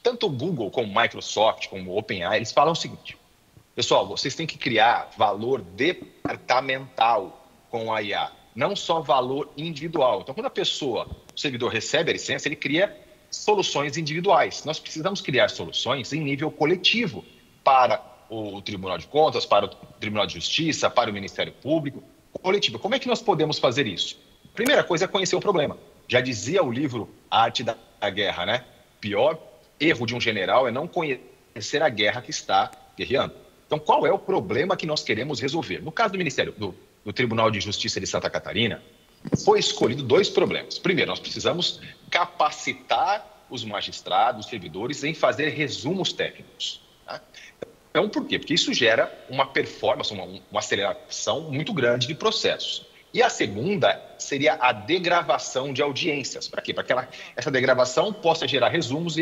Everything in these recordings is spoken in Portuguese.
tanto o Google como o Microsoft, como o OpenAI, eles falam o seguinte: pessoal, vocês têm que criar valor departamental com a IA, não só valor individual. Então, quando o servidor recebe a licença, ele cria soluções individuais. Nós precisamos criar soluções em nível coletivo para o Tribunal de Contas, para o Tribunal de Justiça, para o Ministério Público, coletivo. Como é que nós podemos fazer isso? Primeira coisa é conhecer o problema. Já dizia o livro A Arte da Guerra, né? O pior erro de um general é não conhecer a guerra que está guerreando. Então, qual é o problema que nós queremos resolver? No caso do Tribunal de Justiça de Santa Catarina, foi escolhido 2 problemas. Primeiro, nós precisamos capacitar os magistrados, os servidores, em fazer resumos técnicos. Tá? Então, por quê? Porque isso gera uma performance, uma aceleração muito grande de processos. E a segunda seria a degravação de audiências. Para quê? Para que essa degravação possa gerar resumos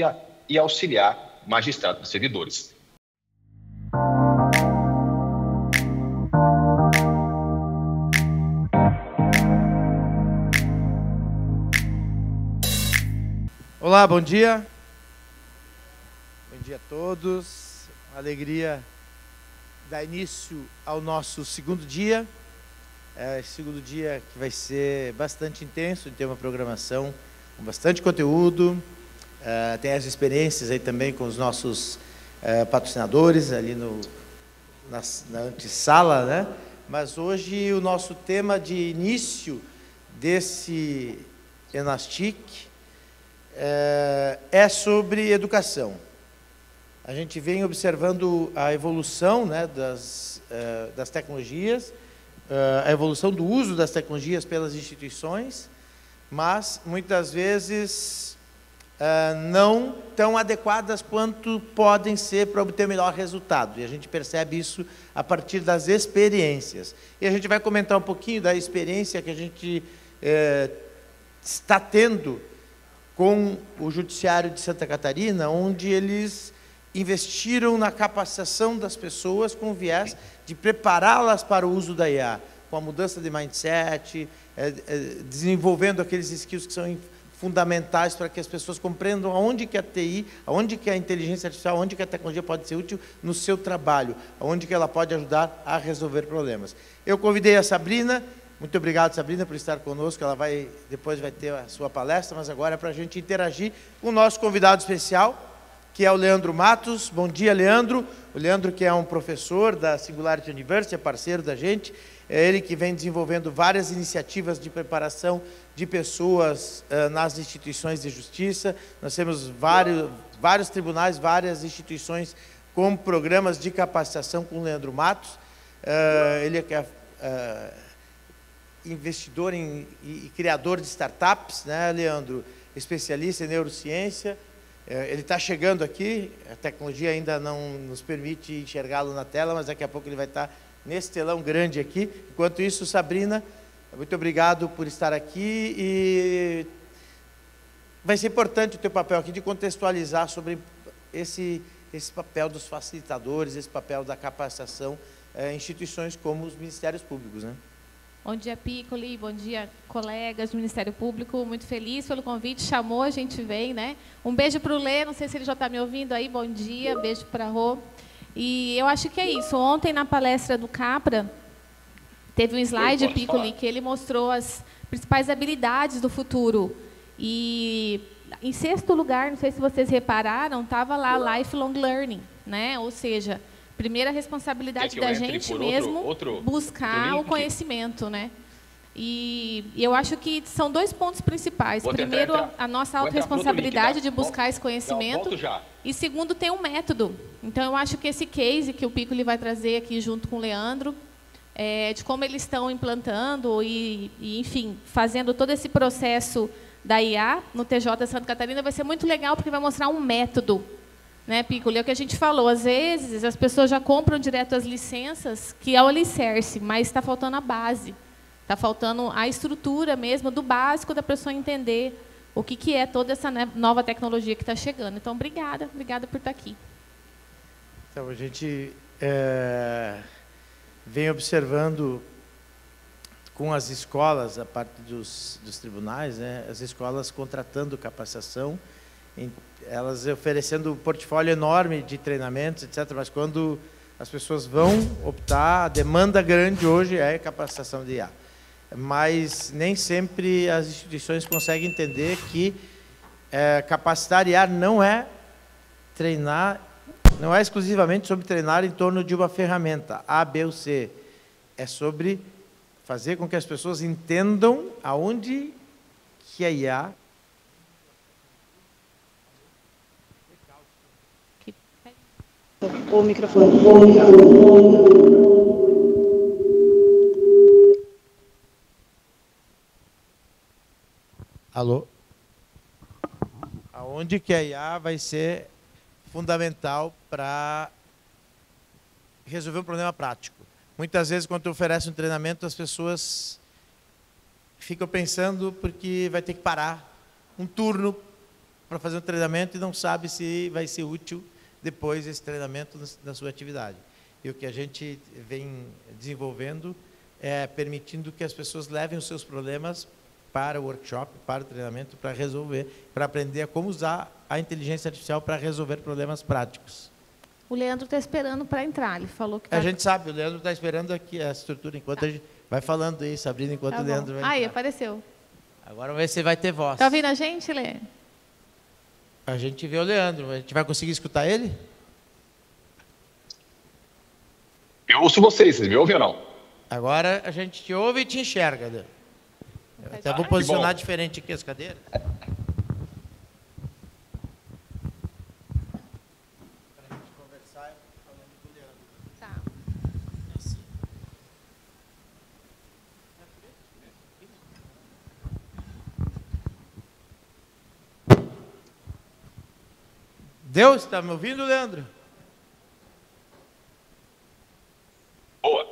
e auxiliar magistrados e servidores. Olá, bom dia. Bom dia a todos. Uma alegria dar início ao nosso segundo dia. Segundo dia que vai ser bastante intenso, tem uma programação com bastante conteúdo. Tem as experiências aí também com os nossos patrocinadores ali na antessala, né? Mas hoje o nosso tema de início desse Enastic é sobre educação. A gente vem observando a evolução, né, das tecnologias, a evolução do uso das tecnologias pelas instituições, mas muitas vezes não tão adequadas quanto podem ser para obter melhor resultado. E a gente percebe isso a partir das experiências. E a gente vai comentar um pouquinho da experiência que a gente está tendo com o Judiciário de Santa Catarina, onde eles investiram na capacitação das pessoas com viés de prepará-las para o uso da IA, com a mudança de mindset, desenvolvendo aqueles skills que são fundamentais para que as pessoas compreendam aonde que a TI, aonde que a inteligência artificial, aonde que a tecnologia pode ser útil no seu trabalho, aonde que ela pode ajudar a resolver problemas. Eu convidei a Sabrina. Muito obrigado, Sabrina, por estar conosco. Ela depois vai ter a sua palestra, mas agora é para a gente interagir com o nosso convidado especial, que é o Leandro Matos. Bom dia, Leandro. O Leandro, que é um professor da Singularity University, é parceiro da gente. É ele que vem desenvolvendo várias iniciativas de preparação de pessoas nas instituições de justiça. Nós temos vários tribunais, várias instituições com programas de capacitação com o Leandro Matos. Ele é investidor e criador de startups, né, Leandro? Especialista em neurociência. Ele está chegando aqui, a tecnologia ainda não nos permite enxergá-lo na tela, mas daqui a pouco ele vai estar nesse telão grande aqui. Enquanto isso, Sabrina, muito obrigado por estar aqui e vai ser importante o teu papel aqui de contextualizar sobre esse papel dos facilitadores, esse papel da capacitação em instituições como os ministérios públicos, né? Bom dia, Piccoli. Bom dia, colegas do Ministério Público. Muito feliz pelo convite. Chamou, a gente vem, né? Um beijo para o Lê. Não sei se ele já está me ouvindo aí. Bom dia. Beijo para a Rô. E eu acho que é isso. Ontem, na palestra do Capra, teve um slide, Piccoli, que ele mostrou as principais habilidades do futuro. E, em sexto lugar, não sei se vocês repararam, estava lá Lifelong Learning, né? Ou seja, primeira responsabilidade da gente mesmo buscar o conhecimento, né? E eu acho que são 2 pontos principais. Primeiro, a nossa autorresponsabilidade de buscar esse conhecimento. E segundo, tem um método. Então, eu acho que esse case que o Piccoli vai trazer aqui junto com o Leandro, de como eles estão implantando e, enfim, fazendo todo esse processo da IA no TJ Santa Catarina, vai ser muito legal, porque vai mostrar um método. Né, Piccoli? É o que a gente falou, às vezes as pessoas já compram direto as licenças, que é o alicerce, mas está faltando a base, está faltando a estrutura mesmo, do básico da pessoa entender o que é toda essa nova tecnologia que está chegando. Então, obrigada por estar aqui. Então, a gente vem observando com as escolas, a parte dos tribunais, né, as escolas contratando capacitação elas oferecendo um portfólio enorme de treinamentos, etc. Mas quando as pessoas vão optar, a demanda grande hoje é capacitação de IA. Mas nem sempre as instituições conseguem entender que capacitar IA não é treinar, não é exclusivamente sobre treinar em torno de uma ferramenta A, B ou C. É sobre fazer com que as pessoas entendam aonde que a IA o microfone. Alô? Aonde que a IA vai ser fundamental para resolver um problema prático. Muitas vezes, quando tu oferece um treinamento, as pessoas ficam pensando porque vai ter que parar um turno para fazer um treinamento e não sabe se vai ser útil depois esse treinamento na sua atividade. E o que a gente vem desenvolvendo é permitindo que as pessoas levem os seus problemas para o workshop, para o treinamento, para resolver, para aprender a como usar a inteligência artificial para resolver problemas práticos. O Leandro está esperando para entrar, ele falou que... A gente sabe, o Leandro está esperando aqui a estrutura, enquanto a gente vai falando aí, Sabrina, enquanto o Leandro vai entrar. Aí, apareceu. Agora vamos ver se vai ter voz. Está ouvindo a gente, Lê? A gente vê o Leandro, a gente vai conseguir escutar ele? Eu ouço vocês me ouvem ou não? Agora a gente te ouve e te enxerga, Leandro. Eu até vou posicionar diferente aqui as cadeiras. Deus, está me ouvindo, Leandro? Boa.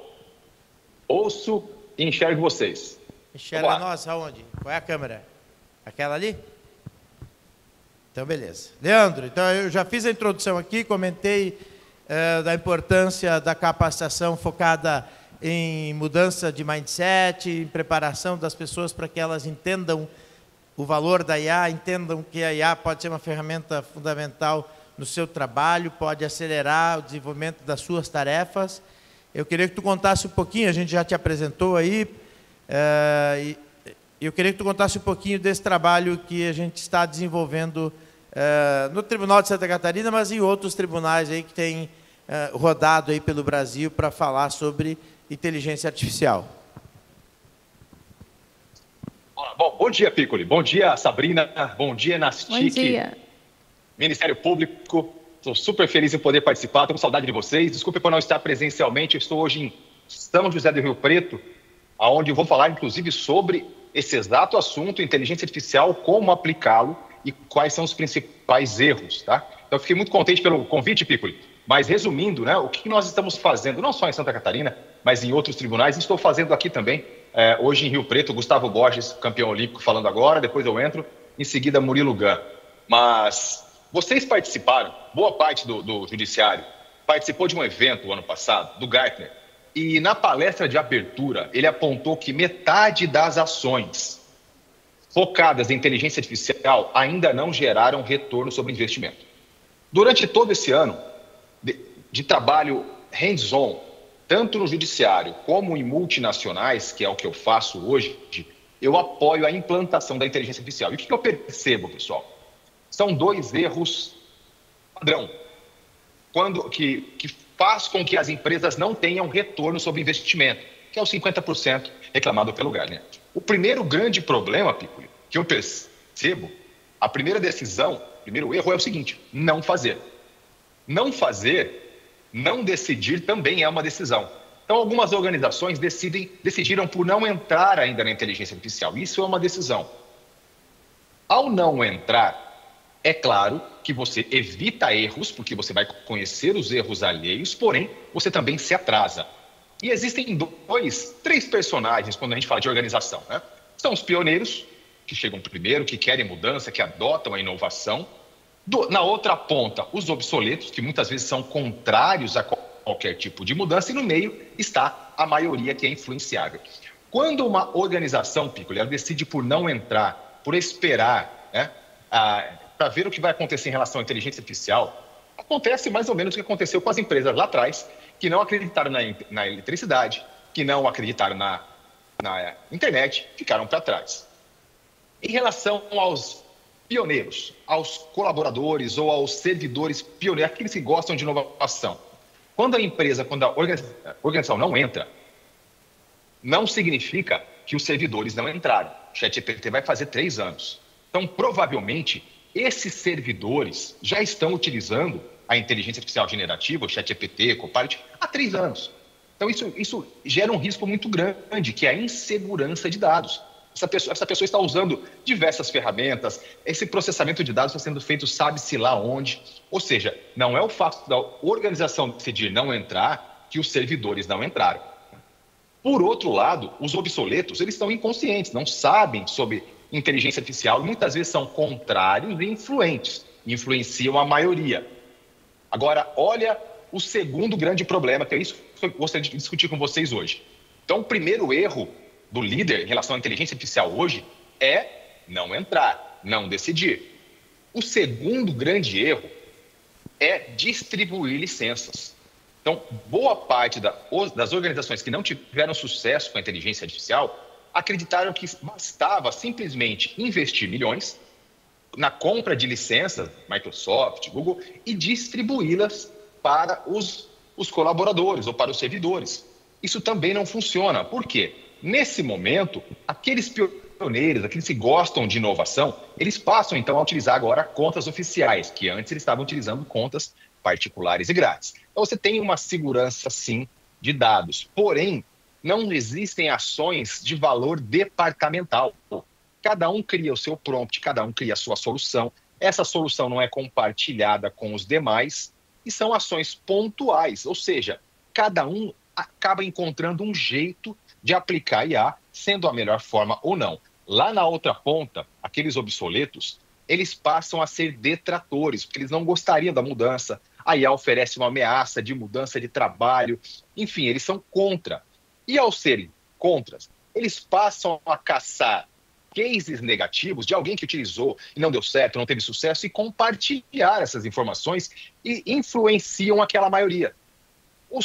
Ouço e enxergo vocês. Enxerga nós aonde? Qual é a câmera? Aquela ali? Então, beleza. Leandro, então eu já fiz a introdução aqui, comentei da importância da capacitação focada em mudança de mindset, em preparação das pessoas para que elas entendam o valor da IA, entendam que a IA pode ser uma ferramenta fundamental no seu trabalho, pode acelerar o desenvolvimento das suas tarefas. Eu queria que tu contasse um pouquinho, a gente já te apresentou aí, eu queria que tu contasse um pouquinho desse trabalho que a gente está desenvolvendo no Tribunal de Santa Catarina, mas em outros tribunais aí que têm rodado aí pelo Brasil para falar sobre inteligência artificial. Bom dia, Piccoli. Bom dia, Sabrina. Bom dia, Nastic. Bom dia. Ministério Público. Estou super feliz em poder participar. Estou com saudade de vocês. Desculpe por não estar presencialmente. Eu estou hoje em São José do Rio Preto, onde eu vou falar, inclusive, sobre esse exato assunto, inteligência artificial, como aplicá-lo e quais são os principais erros. Tá? Então, eu fiquei muito contente pelo convite, Piccoli. Mas, resumindo, né, o que nós estamos fazendo, não só em Santa Catarina, mas em outros tribunais, e estou fazendo aqui também, hoje em Rio Preto, Gustavo Borges, campeão olímpico, falando agora, depois eu entro, em seguida Murilo Gun. Mas vocês participaram, boa parte do judiciário, participou de um evento ano passado, do Gartner, e na palestra de abertura, ele apontou que metade das ações focadas em inteligência artificial ainda não geraram retorno sobre investimento. Durante todo esse ano de trabalho hands-on, tanto no judiciário como em multinacionais, que é o que eu faço hoje, eu apoio a implantação da inteligência artificial. E o que eu percebo, pessoal? São dois erros padrão, que faz com que as empresas não tenham retorno sobre investimento, que é o 50% reclamado pelo Gartner. O primeiro grande problema, Piccoli, que eu percebo, a primeira decisão, o primeiro erro é o seguinte: não fazer. Não fazer, não decidir também é uma decisão. Então, algumas organizações decidiram por não entrar ainda na inteligência artificial. Isso é uma decisão. Ao não entrar, é claro que você evita erros, porque você vai conhecer os erros alheios, porém, você também se atrasa. E existem três personagens quando a gente fala de organização, né? São os pioneiros, que chegam primeiro, que querem mudança, que adotam a inovação. Na outra ponta, os obsoletos, que muitas vezes são contrários a qualquer tipo de mudança, e no meio está a maioria que é influenciável. Quando uma organização, Piccoli, ela decide por não entrar, por esperar, né, para ver o que vai acontecer em relação à inteligência artificial, acontece mais ou menos o que aconteceu com as empresas lá atrás, que não acreditaram na eletricidade, que não acreditaram na internet, ficaram para trás. Em relação aos pioneiros, aos colaboradores ou aos servidores pioneiros, aqueles que gostam de inovação, quando a organização não entra, não significa que os servidores não entraram. O ChatGPT vai fazer 3 anos. Então, provavelmente, esses servidores já estão utilizando a inteligência artificial generativa, o ChatGPT, Copilot, há 3 anos. Então, isso gera um risco muito grande, que é a insegurança de dados. Essa pessoa está usando diversas ferramentas, esse processamento de dados está sendo feito sabe-se lá onde. Ou seja, não é o fato da organização decidir não entrar que os servidores não entraram. Por outro lado, os obsoletos, eles estão inconscientes, não sabem sobre inteligência artificial, e muitas vezes são contrários e influentes, influenciam a maioria. Agora, olha o segundo grande problema, que é isso que eu gostaria de discutir com vocês hoje. Então, o primeiro erro do líder em relação à inteligência artificial hoje é não entrar, não decidir. O segundo grande erro é distribuir licenças. Então, boa parte das organizações que não tiveram sucesso com a inteligência artificial acreditaram que bastava simplesmente investir milhões na compra de licenças, Microsoft, Google, e distribuí-las para os colaboradores ou para os servidores. Isso também não funciona. Por quê? Nesse momento, aqueles pioneiros, aqueles que gostam de inovação, eles passam então a utilizar agora contas oficiais, que antes eles estavam utilizando contas particulares e grátis. Então você tem uma segurança, sim, de dados. Porém, não existem ações de valor departamental. Cada um cria o seu prompt, cada um cria a sua solução. Essa solução não é compartilhada com os demais e são ações pontuais, ou seja, cada um acaba encontrando um jeito de aplicar IA, sendo a melhor forma ou não. Lá na outra ponta, aqueles obsoletos, eles passam a ser detratores, porque eles não gostariam da mudança. A IA oferece uma ameaça de mudança de trabalho. Enfim, eles são contra. E ao serem contras, eles passam a caçar cases negativos de alguém que utilizou e não deu certo, não teve sucesso, e compartilhar essas informações e influenciam aquela maioria. Ou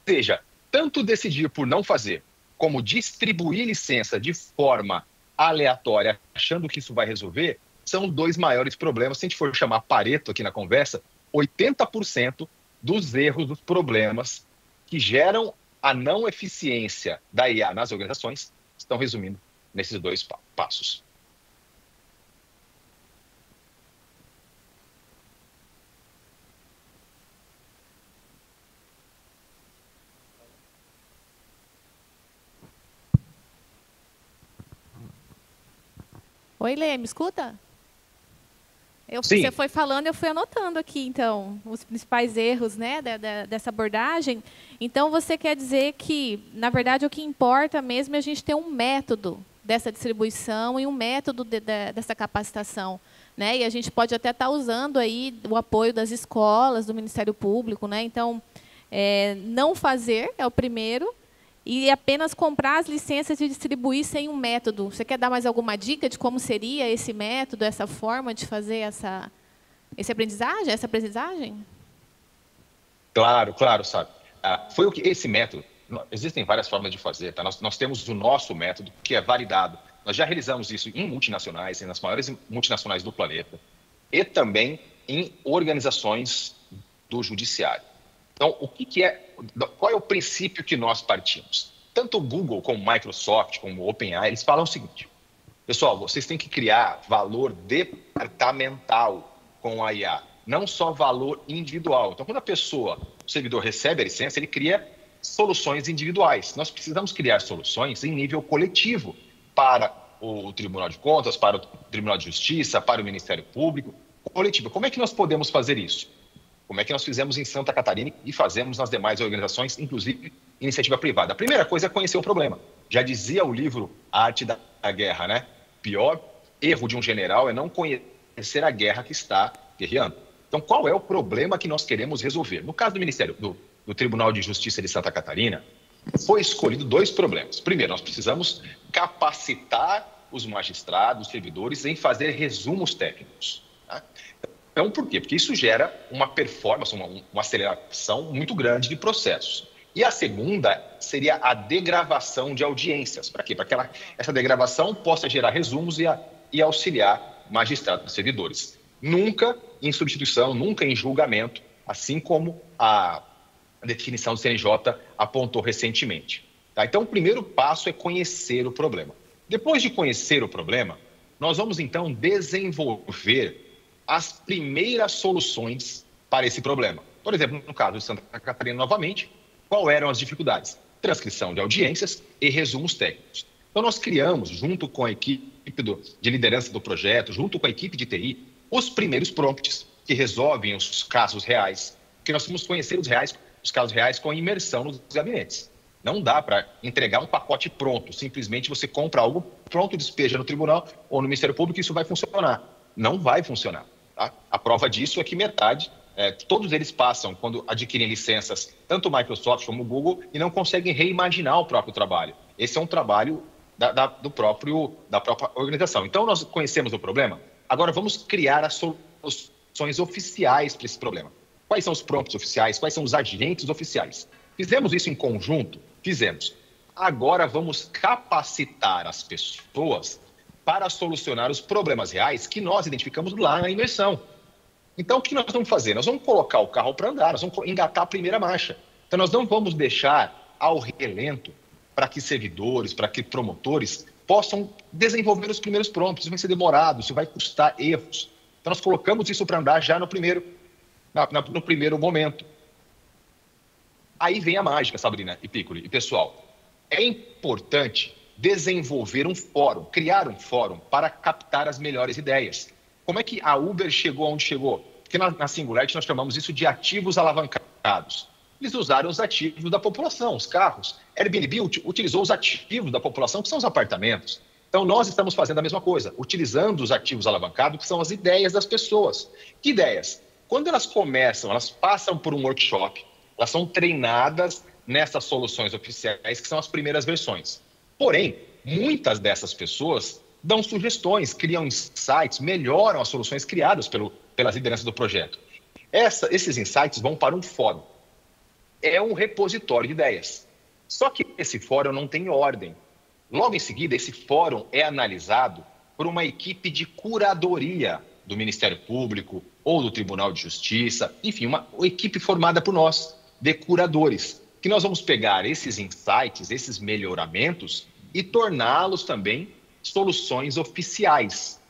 seja, tanto decidir por não fazer, como distribuir licença de forma aleatória, achando que isso vai resolver, são os 2 maiores problemas. Se a gente for chamar Pareto aqui na conversa, 80% dos erros, dos problemas que geram a não eficiência da IA nas organizações estão resumindo nesses 2 passos. Oi, Lê, me escuta? Sim. Você foi falando, eu fui anotando aqui, então, os principais erros, né, dessa abordagem. Então, você quer dizer que, na verdade, o que importa mesmo é a gente ter um método dessa distribuição e um método dessa capacitação, né? E a gente pode até estar usando aí o apoio das escolas, do Ministério Público, né? Então, não fazer é o primeiro, e apenas comprar as licenças e distribuir sem um método. Você quer dar mais alguma dica de como seria esse método, essa forma de fazer essa aprendizagem? Claro, sabe. Foi o que esse método, existem várias formas de fazer, tá? Nós temos o nosso método, que é validado. Nós já realizamos isso em multinacionais, nas maiores multinacionais do planeta, e também em organizações do judiciário. Então, qual é o princípio que nós partimos? Tanto o Google, como o Microsoft, como o OpenAI, eles falam o seguinte: pessoal, vocês têm que criar valor departamental com a IA, não só valor individual. Então, quando o servidor recebe a licença, ele cria soluções individuais. Nós precisamos criar soluções em nível coletivo para o Tribunal de Contas, para o Tribunal de Justiça, para o Ministério Público, coletivo. Como é que nós podemos fazer isso? Como é que nós fizemos em Santa Catarina e fazemos nas demais organizações, inclusive iniciativa privada? A primeira coisa é conhecer o problema. Já dizia o livro A Arte da Guerra, né? O pior erro de um general é não conhecer a guerra que está guerreando. Então, qual é o problema que nós queremos resolver? No caso do Ministério, do Tribunal de Justiça de Santa Catarina, foi escolhido 2 problemas. Primeiro, nós precisamos capacitar os magistrados, os servidores, em fazer resumos técnicos. Tá? Então, por quê? Porque isso gera uma performance, uma aceleração muito grande de processos. E a segunda seria a degravação de audiências. Para quê? Para que essa degravação possa gerar resumos e auxiliar magistrados e servidores. Nunca em substituição, nunca em julgamento, assim como a definição do CNJ apontou recentemente. Tá? Então, o primeiro passo é conhecer o problema. Depois de conhecer o problema, nós vamos, então, desenvolver as primeiras soluções para esse problema. Por exemplo, no caso de Santa Catarina, novamente, quais eram as dificuldades? Transcrição de audiências e resumos técnicos. Então, nós criamos, junto com a equipe de liderança do projeto, junto com a equipe de TI, os primeiros prompts que resolvem os casos reais, porque nós vamos conhecer os casos reais com imersão nos gabinetes. Não dá para entregar um pacote pronto, simplesmente você compra algo pronto, despeja no tribunal ou no Ministério Público e isso vai funcionar. Não vai funcionar. Tá? A prova disso é que metade, todos eles passam quando adquirem licenças, tanto o Microsoft como o Google, e não conseguem reimaginar o próprio trabalho. Esse é um trabalho da própria organização. Então, nós conhecemos o problema, agora vamos criar as soluções oficiais para esse problema. Quais são os prompts oficiais? Quais são os agentes oficiais? Fizemos isso em conjunto? Fizemos. Agora vamos capacitar as pessoas para solucionar os problemas reais que nós identificamos lá na imersão. Então, o que nós vamos fazer? Nós vamos colocar o carro para andar, nós vamos engatar a primeira marcha. Então, nós não vamos deixar ao relento para que servidores, para que promotores possam desenvolver os primeiros prompts. Isso vai ser demorado, isso vai custar erros. Então, nós colocamos isso para andar já no primeiro momento. Aí vem a mágica, Sabrina e Piccoli e pessoal. É importante desenvolver um fórum, criar um fórum para captar as melhores ideias. Como é que a Uber chegou onde chegou? Porque na Singularity nós chamamos isso de ativos alavancados. Eles usaram os ativos da população, os carros. Airbnb utilizou os ativos da população, que são os apartamentos. Então, nós estamos fazendo a mesma coisa, utilizando os ativos alavancados, que são as ideias das pessoas. Que ideias? Quando elas começam, elas passam por um workshop, elas são treinadas nessas soluções oficiais, que são as primeiras versões. Porém, muitas dessas pessoas dão sugestões, criam insights, melhoram as soluções criadas pelas lideranças do projeto. Esses insights vão para um fórum. É um repositório de ideias. Só que esse fórum não tem ordem. Logo em seguida, esse fórum é analisado por uma equipe de curadoria do Ministério Público ou do Tribunal de Justiça, enfim, uma equipe formada por nós, de curadores, que nós vamos pegar esses insights, esses melhoramentos e torná-los também soluções oficiais.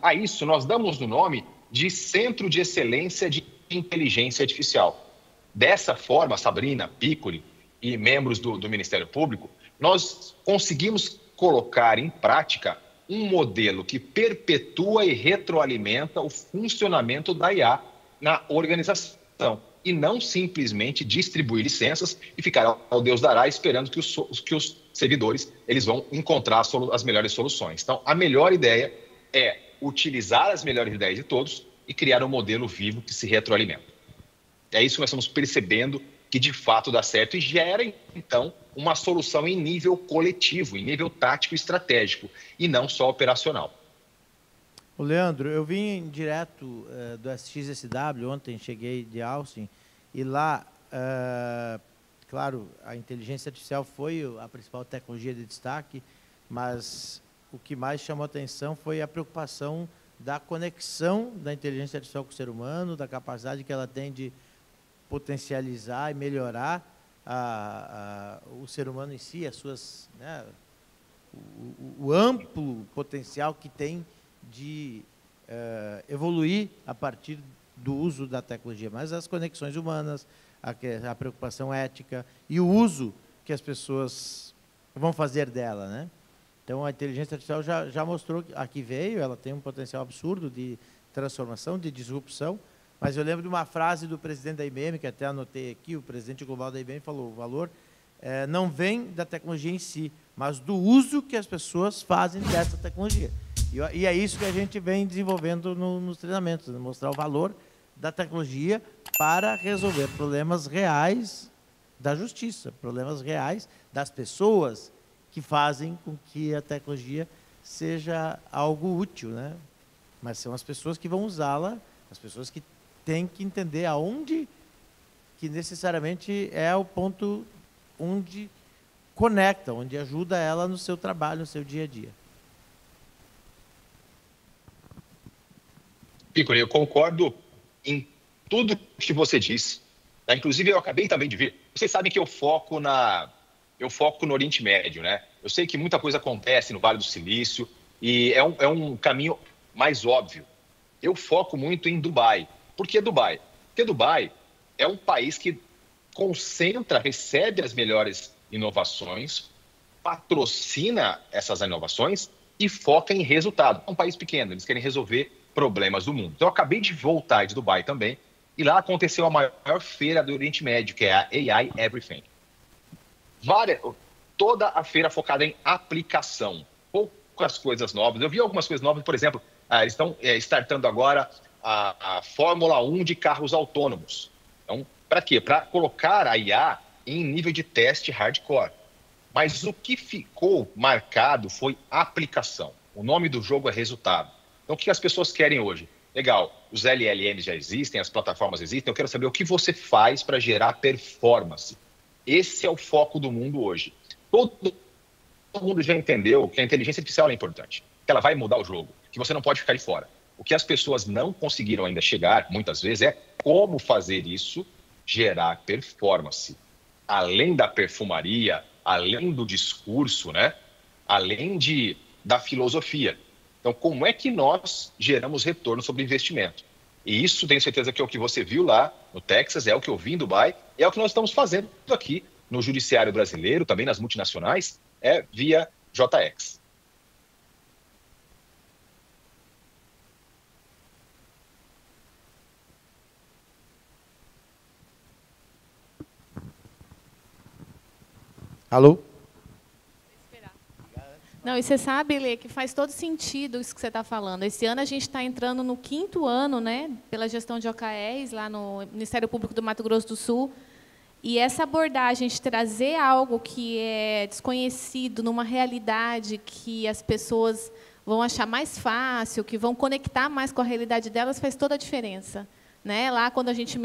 A isso nós damos o nome de Centro de Excelência de Inteligência Artificial. Dessa forma, Sabrina, Piccoli e membros do Ministério Público, nós conseguimos colocar em prática um modelo que perpetua e retroalimenta o funcionamento da IA na organização e não simplesmente distribuir licenças e ficar ao Deus dará esperando que os servidores eles vão encontrar as melhores soluções. Então, a melhor ideia é utilizar as melhores ideias de todos e criar um modelo vivo que se retroalimenta. É isso que nós estamos percebendo que de fato dá certo e gera, então, uma solução em nível coletivo, em nível tático e estratégico, e não só operacional. Ô Leandro, eu vim direto do SXSW, ontem cheguei de Austin, e lá, claro, a inteligência artificial foi a principal tecnologia de destaque, mas o que mais chamou a atenção foi a preocupação da conexão da inteligência artificial com o ser humano, da capacidade que ela tem de potencializar e melhorar o ser humano em si, as suas, né, o amplo potencial que tem de evoluir a partir do uso da tecnologia, mas as conexões humanas, a preocupação ética e o uso que as pessoas vão fazer dela, né? Então, a inteligência artificial já mostrou que aqui veio, ela tem um potencial absurdo de transformação, de disrupção, mas eu lembro de uma frase do presidente da IBM, que até anotei aqui, o presidente global da IBM falou, o valor não vem da tecnologia em si, mas do uso que as pessoas fazem dessa tecnologia. E é isso que a gente vem desenvolvendo nos treinamentos, né? Mostrar o valor da tecnologia para resolver problemas reais da justiça, problemas reais das pessoas que fazem com que a tecnologia seja algo útil, né? mas são as pessoas que vão usá-la, as pessoas que têm que entender aonde que necessariamente é o ponto onde conecta, onde ajuda ela no seu trabalho, no seu dia a dia. Piccoli, eu concordo em tudo que você disse. Tá? Inclusive, eu acabei também de ver. Vocês sabem que eu foco no Oriente Médio, né? Eu sei que muita coisa acontece no Vale do Silício e é um caminho mais óbvio. Eu foco muito em Dubai. Por que Dubai? Porque Dubai é um país que concentra, recebe as melhores inovações, patrocina essas inovações e foca em resultado. É um país pequeno, eles querem resolver problemas do mundo. Então, eu acabei de voltar de Dubai também, e lá aconteceu a maior feira do Oriente Médio, que é a AI Everything. Toda a feira focada em aplicação, poucas coisas novas. Eu vi algumas coisas novas, por exemplo, eles estão startando agora a Fórmula 1 de carros autônomos. Então, para quê? Para colocar a IA em nível de teste hardcore. Mas o que ficou marcado foi aplicação. O nome do jogo é resultado. Então, o que as pessoas querem hoje? Legal, os LLMs já existem, as plataformas existem, eu quero saber o que você faz para gerar performance. Esse é o foco do mundo hoje. Todo mundo já entendeu que a inteligência artificial é importante, que ela vai mudar o jogo, que você não pode ficar de fora. O que as pessoas não conseguiram ainda chegar, muitas vezes, é como fazer isso gerar performance. Além da perfumaria, além do discurso, né? Além da filosofia. Então, como é que nós geramos retorno sobre investimento? E isso, tenho certeza que é o que você viu lá no Texas, é o que eu vi em Dubai, é o que nós estamos fazendo aqui no judiciário brasileiro, também nas multinacionais, via JX. Alô? Não, e você sabe, Lê, que faz todo sentido isso que você está falando. Esse ano a gente está entrando no 5º ano, né, pela gestão de OKRs, lá no Ministério Público do Mato Grosso do Sul. E essa abordagem de trazer algo que é desconhecido numa realidade que as pessoas vão achar mais fácil, que vão conectar mais com a realidade delas, faz toda a diferença. Né? Lá, quando a gente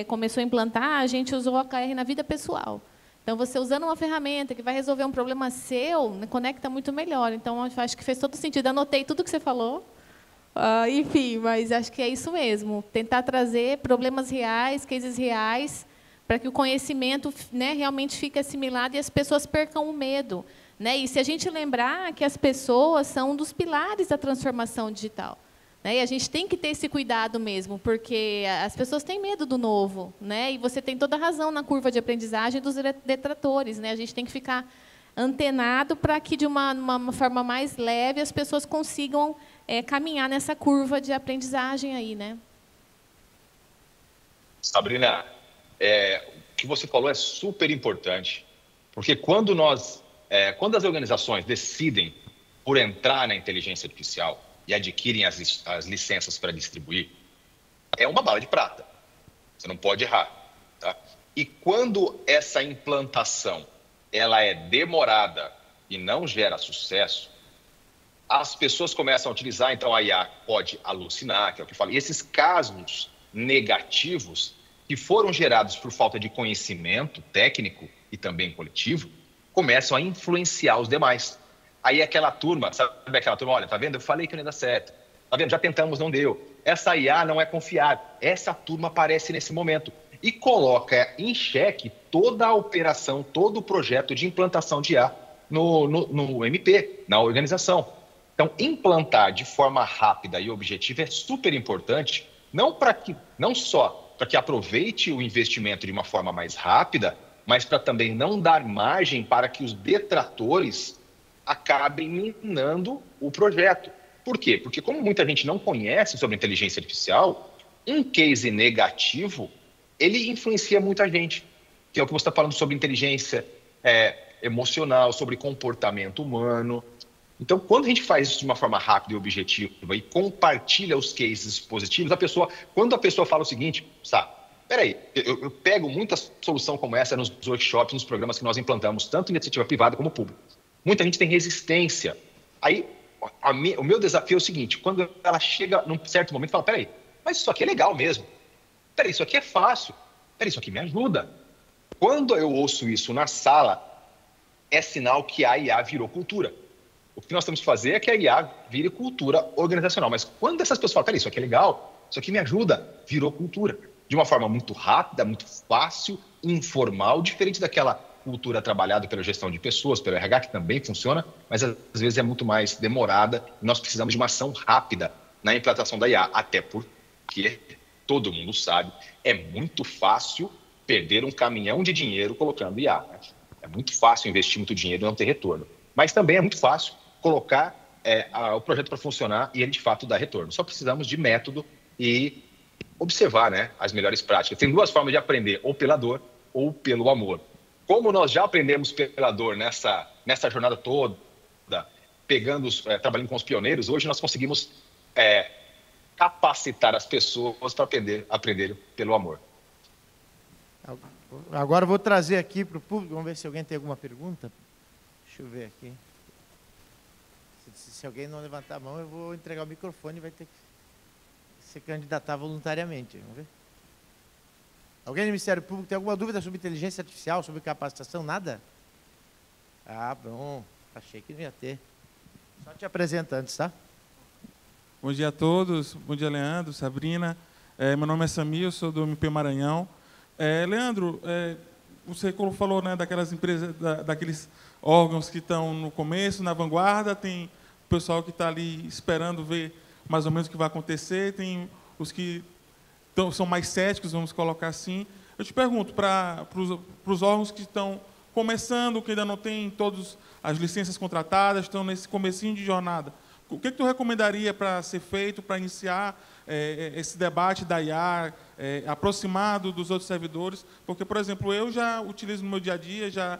começou a implantar, a gente usou o OKR na vida pessoal. Então, você usando uma ferramenta que vai resolver um problema seu, conecta muito melhor. Então, eu acho que fez todo sentido. Anotei tudo que você falou. Enfim, mas acho que é isso mesmo. Tentar trazer problemas reais, cases reais, para que o conhecimento, né, realmente fique assimilado e as pessoas percam o medo. Né? E se a gente lembrar que as pessoas são um dos pilares da transformação digital. Né? E a gente tem que ter esse cuidado mesmo, porque as pessoas têm medo do novo. Né? E você tem toda a razão na curva de aprendizagem dos detratores. Né? A gente tem que ficar antenado para que, de uma forma mais leve, as pessoas consigam caminhar nessa curva de aprendizagem aí. Né? Sabrina, o que você falou é super importante, porque quando as organizações decidem por entrar na inteligência artificial e adquirem as licenças para distribuir, é uma bala de prata. Você não pode errar. Tá? E quando essa implantação ela é demorada e não gera sucesso, as pessoas começam a utilizar, então a IA pode alucinar, que é o que eu falei. E esses casos negativos que foram gerados por falta de conhecimento técnico e também coletivo, começam a influenciar os demais. Aí aquela turma, sabe aquela turma, olha, tá vendo? Eu falei que não ia dar certo. Tá vendo? Já tentamos, não deu. Essa IA não é confiável. Essa turma aparece nesse momento e coloca em xeque toda a operação, todo o projeto de implantação de IA no MP, na organização. Então, implantar de forma rápida e objetiva é super importante, não só para que aproveite o investimento de uma forma mais rápida, mas para também não dar margem para que os detratores acabem minando o projeto. Por quê? Porque como muita gente não conhece sobre inteligência artificial, um case negativo, ele influencia muita gente, que é o que você está falando sobre inteligência emocional, sobre comportamento humano. Então, quando a gente faz isso de uma forma rápida e objetiva e compartilha os cases positivos, quando a pessoa fala o seguinte, sabe, peraí, eu pego muita solução como essa nos workshops, nos programas que nós implantamos, tanto iniciativa privada como pública. Muita gente tem resistência. Aí, o meu desafio é o seguinte: quando ela chega num certo momento e fala, peraí, mas isso aqui é legal mesmo. Peraí, isso aqui é fácil. Peraí, isso aqui me ajuda. Quando eu ouço isso na sala, é sinal que a IA virou cultura. O que nós temos que fazer é que a IA vire cultura organizacional. Mas quando essas pessoas falam, peraí, isso aqui é legal, isso aqui me ajuda, virou cultura. De uma forma muito rápida, muito fácil, informal, diferente daquela cultura trabalhada pela gestão de pessoas, pelo RH, que também funciona, mas às vezes é muito mais demorada. Nós precisamos de uma ação rápida na implantação da IA, até porque todo mundo sabe, é muito fácil perder um caminhão de dinheiro colocando IA. Né? É muito fácil investir muito dinheiro e não ter retorno. Mas também é muito fácil colocar o projeto para funcionar e ele, de fato, dar retorno. Só precisamos de método e observar, né, as melhores práticas. Tem duas formas de aprender, ou pela dor ou pelo amor. Como nós já aprendemos pela dor nessa jornada toda, trabalhando com os pioneiros, hoje nós conseguimos capacitar as pessoas para aprender pelo amor. Agora eu vou trazer aqui para o público, vamos ver se alguém tem alguma pergunta. Deixa eu ver aqui. Se alguém não levantar a mão, eu vou entregar o microfone e vai ter que se candidatar voluntariamente. Vamos ver. Alguém do Ministério Público tem alguma dúvida sobre inteligência artificial, sobre capacitação? Nada? Ah, bom. Achei que não ia ter. Só te apresenta antes, tá? Bom dia a todos. Bom dia, Leandro, Sabrina. Meu nome é Samir, eu sou do MP Maranhão. Leandro, você falou, né, daquelas empresas, daqueles órgãos que estão no começo, na vanguarda, tem o pessoal que está ali esperando ver mais ou menos o que vai acontecer, tem os que são mais céticos, vamos colocar assim. Eu te pergunto, para os órgãos que estão começando, que ainda não têm todas as licenças contratadas, estão nesse comecinho de jornada, o que tu recomendaria para ser feito, para iniciar esse debate da IA, aproximado dos outros servidores? Porque, por exemplo, eu já utilizo no meu dia a dia,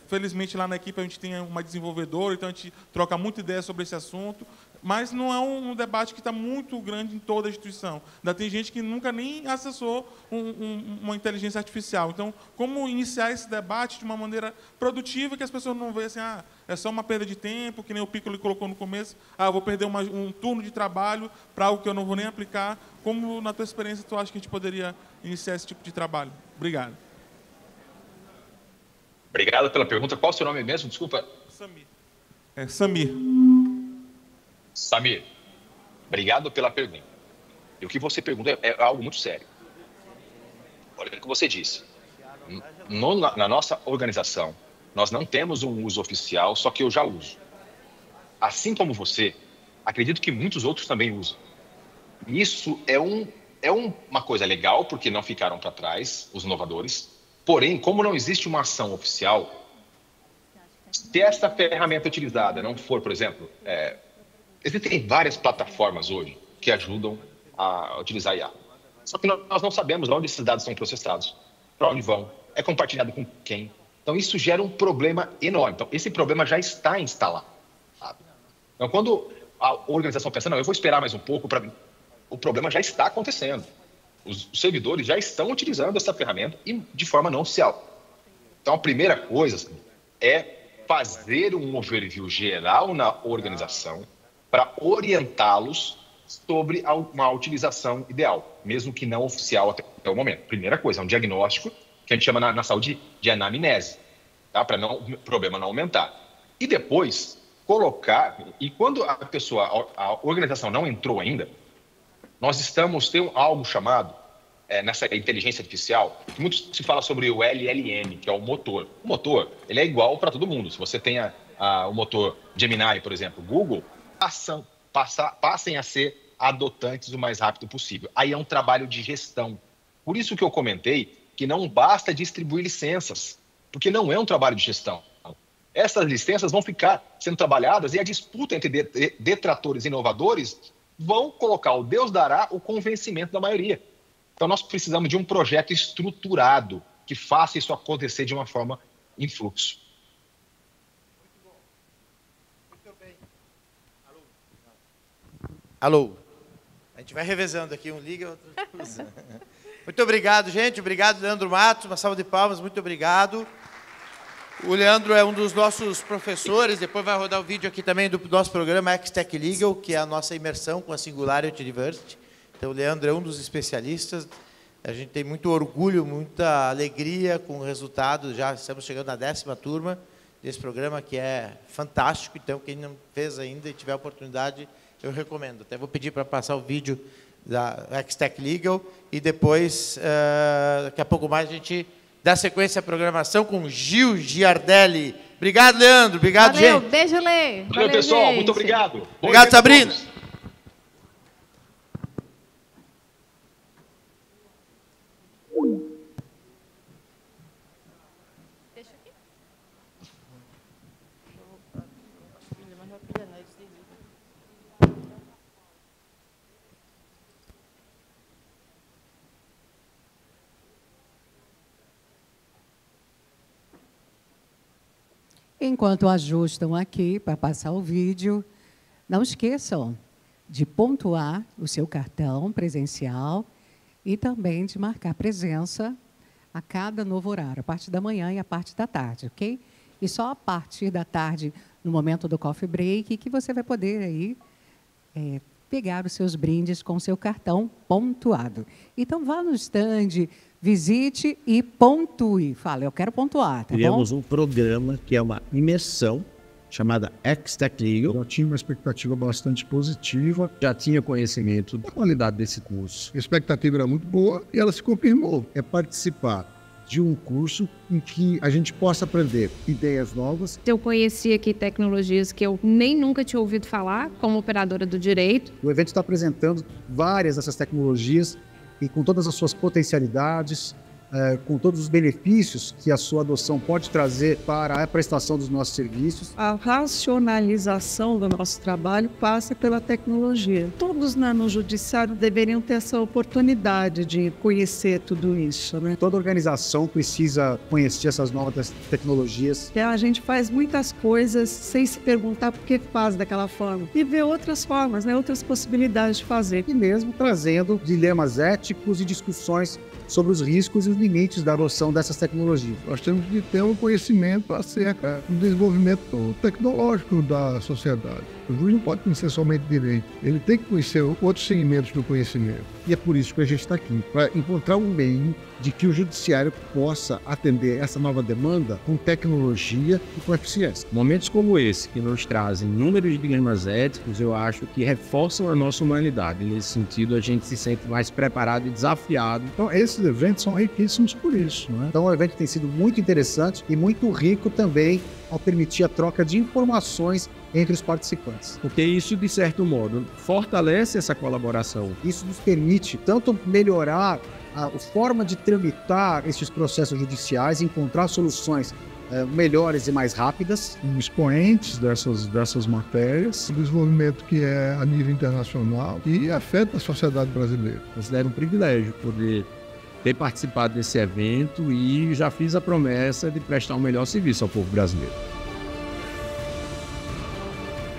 felizmente lá na equipe a gente tem uma desenvolvedora, então a gente troca muita ideia sobre esse assunto, mas não é um debate que está muito grande em toda a instituição. Ainda tem gente que nunca nem acessou uma inteligência artificial. Então, como iniciar esse debate de uma maneira produtiva, que as pessoas não vejam assim, é só uma perda de tempo, que nem o Piccoli colocou no começo, eu vou perder um turno de trabalho para algo que eu não vou nem aplicar. Como, na tua experiência, tu acha que a gente poderia iniciar esse tipo de trabalho? Obrigado. Obrigado pela pergunta. Qual é o seu nome mesmo? Desculpa. Samir. Samir. Samir, obrigado pela pergunta. E o que você pergunta é algo muito sério. Olha o que você disse. Na nossa organização, nós não temos um uso oficial, só que eu já uso. Assim como você, acredito que muitos outros também usam. Isso é uma coisa legal, porque não ficaram para trás os inovadores. Porém, como não existe uma ação oficial, se essa ferramenta utilizada não for, por exemplo, existem várias plataformas hoje que ajudam a utilizar IA. Só que nós não sabemos onde esses dados são processados, para onde vão, é compartilhado com quem. Então, isso gera um problema enorme. Então, esse problema já está instalado. Sabe? Então, quando a organização pensa, não, eu vou esperar mais um pouco, o problema já está acontecendo. Os servidores já estão utilizando essa ferramenta e de forma não oficial. Então, a primeira coisa é fazer um overview geral na organização para orientá-los sobre uma utilização ideal, mesmo que não oficial até o momento. Primeira coisa, é um diagnóstico que a gente chama na saúde de anamnese, tá? Para o problema não aumentar. E depois, e quando a organização não entrou ainda, nós tem algo chamado, nessa inteligência artificial, que muito se fala sobre o LLM, que é o motor. O motor, ele é igual para todo mundo. Se você tem o motor Gemini, por exemplo, Google, passem a ser adotantes o mais rápido possível. Aí é um trabalho de gestão. Por isso que eu comentei que não basta distribuir licenças, porque não é um trabalho de gestão. Essas licenças vão ficar sendo trabalhadas e a disputa entre detratores e inovadores vão colocar o Deus dará o convencimento da maioria. Então, nós precisamos de um projeto estruturado que faça isso acontecer de uma forma em fluxo. Muito bem. Alô. A gente vai revezando aqui, um liga, outro usa. Muito obrigado, gente. Obrigado, Leandro Matos. Uma salva de palmas. Muito obrigado. O Leandro é um dos nossos professores, depois vai rodar o vídeo aqui também do nosso programa XTech Legal, que é a nossa imersão com a Singularity University. Então, o Leandro é um dos especialistas. A gente tem muito orgulho, muita alegria com o resultado. Já estamos chegando na 10ª turma desse programa, que é fantástico. Então, quem não fez ainda e tiver a oportunidade, eu recomendo. Até vou pedir para passar o vídeo da XTech Legal e depois, daqui a pouco mais, a gente dá sequência à programação com Gil Giardelli. Obrigado, Leandro. Obrigado, Valeu, gente. beijo, Lê. Valeu, pessoal. gente. Muito obrigado. Obrigado, Sabrina. Enquanto ajustam aqui para passar o vídeo, não esqueçam de pontuar o seu cartão presencial e também de marcar presença a cada novo horário, a parte da manhã e a parte da tarde, ok? E só a partir da tarde, no momento do coffee break, que você vai poder aí pegar os seus brindes com o seu cartão pontuado. Então, vá no stand, visite e pontue. Fala, eu quero pontuar, tá Criamos bom? um programa que é uma imersão chamada XTech Legal. Já tinha uma expectativa bastante positiva, Já tinha conhecimento da qualidade desse curso. a expectativa era muito boa e ela se confirmou. É participar de um curso em que a gente possa aprender ideias novas. Eu conheci aqui tecnologias que eu nem nunca tinha ouvido falar, como operadora do direito. O evento está apresentando várias dessas tecnologias e com todas as suas potencialidades, com todos os benefícios que a sua adoção pode trazer para a prestação dos nossos serviços. A racionalização do nosso trabalho passa pela tecnologia. Todos no judiciário deveriam ter essa oportunidade de conhecer tudo isso, né? Toda organização precisa conhecer essas novas tecnologias. A gente faz muitas coisas sem se perguntar por que faz daquela forma e ver outras formas, né? Outras possibilidades de fazer. E mesmo trazendo dilemas éticos e discussões sobre os riscos e os limites da adoção dessas tecnologias. Nós temos que ter um conhecimento acerca do desenvolvimento tecnológico da sociedade. O juiz não pode conhecer somente direito, ele tem que conhecer outros segmentos do conhecimento. E é por isso que a gente está aqui, para encontrar um meio de que o judiciário possa atender essa nova demanda com tecnologia e com eficiência. Momentos como esse, que nos trazem inúmeros dilemas éticos, eu acho que reforçam a nossa humanidade. Nesse sentido, a gente se sente mais preparado e desafiado. Então, esses eventos são riquíssimos por isso, não é? Então, o evento tem sido muito interessante e muito rico também ao permitir a troca de informações entre os participantes. Porque isso, de certo modo, fortalece essa colaboração. Isso nos permite tanto melhorar a forma de tramitar esses processos judiciais, encontrar soluções melhores e mais rápidas. Expoentes dessas matérias, o desenvolvimento que é a nível internacional e afeta a sociedade brasileira. Considero um privilégio poder ter participado desse evento e já fiz a promessa de prestar um melhor serviço ao povo brasileiro.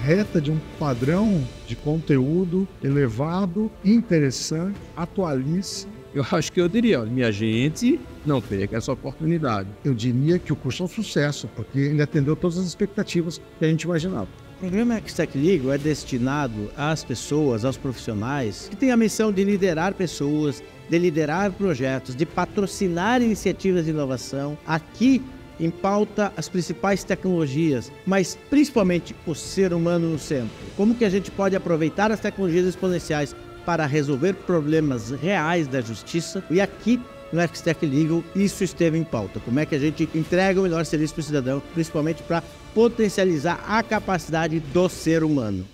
Reta de um padrão de conteúdo elevado, interessante, atualíssimo. Eu acho que eu diria, olha, minha gente, não perca essa oportunidade. Eu diria que o curso é um sucesso, porque ele atendeu todas as expectativas que a gente imaginava. O programa XTech Legal é destinado às pessoas, aos profissionais, que têm a missão de liderar pessoas, de liderar projetos, de patrocinar iniciativas de inovação. Aqui em pauta as principais tecnologias, mas principalmente o ser humano no centro. Como que a gente pode aproveitar as tecnologias exponenciais para resolver problemas reais da justiça? E aqui no XTech Legal isso esteve em pauta. Como é que a gente entrega o melhor serviço para o cidadão, principalmente para potencializar a capacidade do ser humano.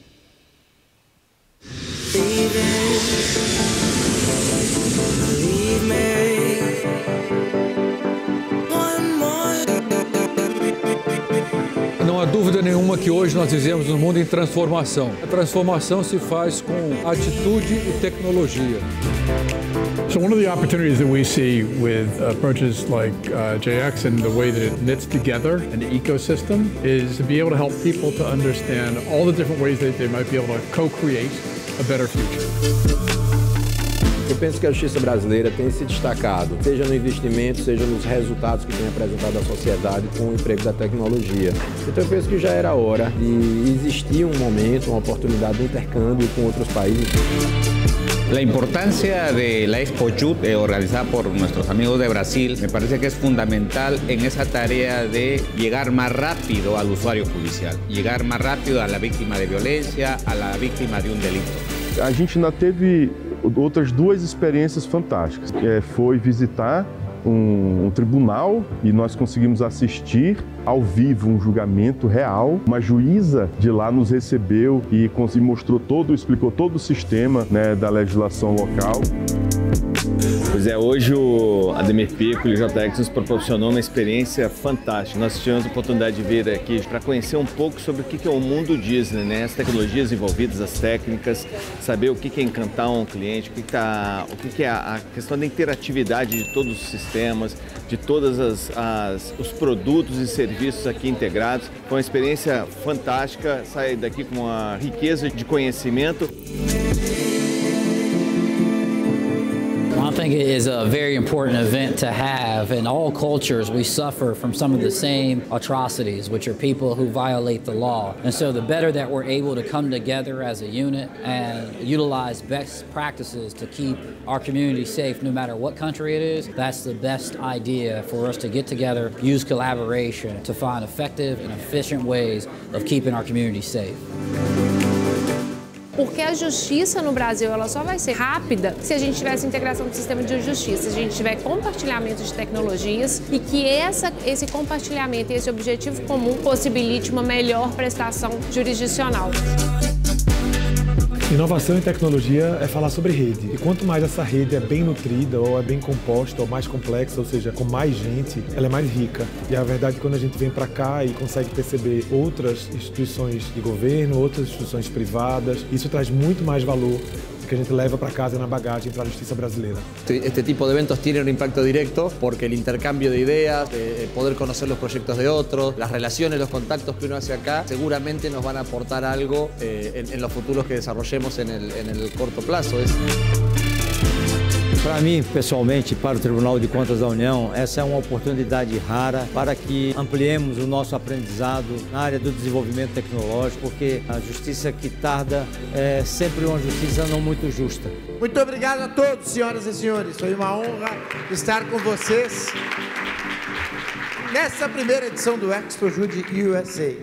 Não há dúvida nenhuma que hoje nós vivemos num mundo em transformação. A transformação se faz com atitude e tecnologia. So one of the opportunities that we see with approaches like JX and the way that it knits together an ecosystem is to be able to help people to understand all the different ways that they might be able to co-create a better future. Eu penso que a justiça brasileira tem se destacado, seja no investimento, seja nos resultados que tem apresentado à sociedade com o emprego da tecnologia. Então eu penso que já era hora de existir um momento, uma oportunidade de intercâmbio com outros países. La importancia de la Expo Youth organizada por nuestros amigos de Brasil me parece que es fundamental en esa tarea de llegar más rápido al usuario judicial, llegar más rápido a la víctima de violencia, a la víctima de un delito. A gente ainda teve outras duas experiências fantásticas. Foi visitar um tribunal e nós conseguimos assistir ao vivo um julgamento real. Uma juíza de lá nos recebeu e explicou todo o sistema, né, da legislação local. Pois é, hoje o Ademir Piccoli e o JX nos proporcionou uma experiência fantástica. Nós tivemos a oportunidade de vir aqui para conhecer um pouco sobre o que é o mundo Disney, né? As tecnologias envolvidas, as técnicas, saber o que é encantar um cliente, o que é a questão da interatividade de todos os sistemas, de todos os produtos e serviços aqui integrados. Foi uma experiência fantástica, sair daqui com uma riqueza de conhecimento. I think it is a very important event to have. In all cultures, we suffer from some of the same atrocities, which are people who violate the law. And so the better that we're able to come together as a unit and utilize best practices to keep our community safe no matter what country it is, that's the best idea for us to get together, use collaboration to find effective and efficient ways of keeping our community safe. Porque a justiça no Brasil ela só vai ser rápida se a gente tiver essa integração do sistema de justiça, se a gente tiver compartilhamento de tecnologias e que esse compartilhamento e esse objetivo comum possibilite uma melhor prestação jurisdicional. Inovação em tecnologia é falar sobre rede. E quanto mais essa rede é bem nutrida, ou é bem composta, ou mais complexa, ou seja, com mais gente, ela é mais rica. E a verdade é que quando a gente vem para cá e consegue perceber outras instituições de governo, outras instituições privadas, isso traz muito mais valor que a gente leva para casa na bagagem para a justiça brasileira. Este tipo de eventos tiene un impacto directo porque el intercambio de ideas, poder conocer los proyectos de otros, las relaciones, los contactos que uno hace acá, seguramente nos van a aportar algo en los futuros que desarrollemos en el corto plazo. Para mim, pessoalmente, para o Tribunal de Contas da União, essa é uma oportunidade rara para que ampliemos o nosso aprendizado na área do desenvolvimento tecnológico, porque a justiça que tarda é sempre uma justiça não muito justa. Muito obrigado a todos, senhoras e senhores. Foi uma honra estar com vocês nessa primeira edição do Expo Jude USA.